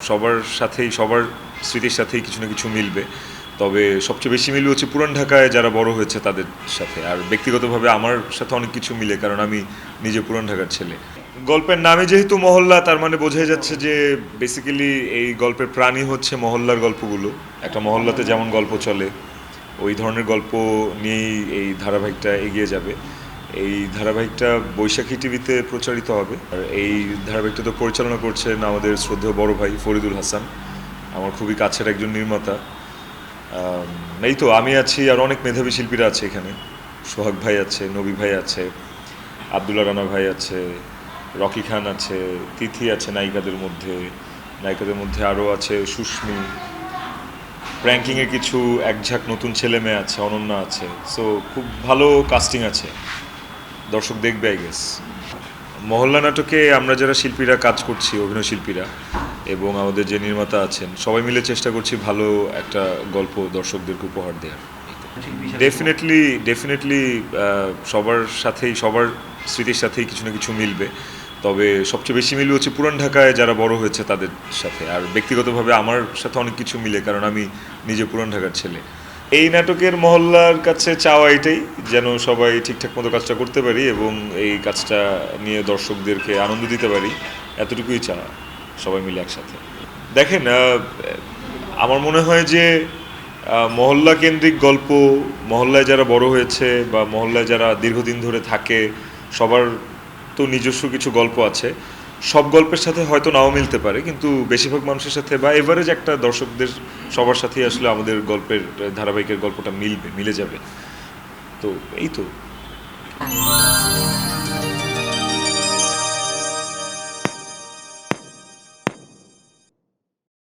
সবার সাথেই সবার স্মৃতির সাথেই কিছু না কিছু মিলবে। তবে সবচেয়ে বেশি মিলবে হচ্ছে পুরান ঢাকায় যারা বড় হয়েছে তাদের সাথে। আর ব্যক্তিগতভাবে আমার সাথে অনেক কিছু মিলে, কারণ আমি নিজে পুরান ঢাকার ছেলে। গল্পের নামে যেহেতু মহল্লা, তার মানে বোঝাই যাচ্ছে যে বেসিক্যালি এই গল্পের প্রাণী হচ্ছে মহল্লার গল্পগুলো। একটা মহল্লাতে যেমন গল্প চলে, ওই ধরনের গল্প নিয়েই এই ধারাবাহিকটা এগিয়ে যাবে। এই ধারাবাহিকটা বৈশাখী টিভিতে প্রচারিত হবে। আর এই ধারাবাহিকটা তো পরিচালনা করছেন আমাদের শ্রদ্ধেয় বড় ভাই ফরিদুল হাসান, আমার খুবই কাছের একজন নির্মাতা। এই তো আমি আছি, আর অনেক মেধাবী শিল্পীরা আছে এখানে। সোহাগ ভাই আছে, নবী ভাই আছে, আবদুল্লা রানা ভাই আছে, রকি খান আছে, তিথি আছে নায়িকাদের মধ্যে। নায়িকাদের মধ্যে আরও আছে সুস্মি, র্যাঙ্কিংয়ে কিছু একঝাঁক নতুন ছেলে মেয়ে আছে, অনন্যা আছে। সো খুব ভালো কাস্টিং আছে, দর্শক দেখবে আই গেস। মহল্লা নাটকে আমরা যারা শিল্পীরা কাজ করছি, অভিনয় শিল্পীরা এবং আমাদের যে নির্মাতা আছেন, সবাই মিলে চেষ্টা করছি ভালো একটা গল্প দর্শকদেরকে উপহার দেওয়ার। ডেফিনেটলি সবার সাথেই সবার স্মৃতির সাথেই কিছু না কিছু মিলবে। তবে সবচেয়ে বেশি মিলবে হচ্ছে পুরান ঢাকায় যারা বড় হয়েছে তাদের সাথে। আর ব্যক্তিগতভাবে আমার সাথে অনেক কিছু মিলে, কারণ আমি নিজে পুরান ঢাকার ছেলে। এই নাটকের মহল্লার কাছে চাওয়া এটাই, যেন সবাই ঠিকঠাক মতো কাজটা করতে পারি এবং এই কাজটা নিয়ে দর্শকদেরকে আনন্দ দিতে পারি, এতটুকুই চাওয়া, সবাই মিলে একসাথে। দেখেন, আমার মনে হয় যে মহল্লা কেন্দ্রিক গল্প, মহল্লায় যারা বড় হয়েছে বা মহল্লায় যারা দীর্ঘদিন ধরে থাকে, সবার তো নিজস্ব কিছু গল্প আছে। সব গল্পের সাথে হয়তো নাও মিলতে পারে, কিন্তু বেশিরভাগ মানুষের সাথে বা এভারেজ একটা দর্শকদের সবার সাথেই আসলে আমাদের গল্পের ধারাবাহিকের গল্পটা মিলে যাবে। তো এই তো।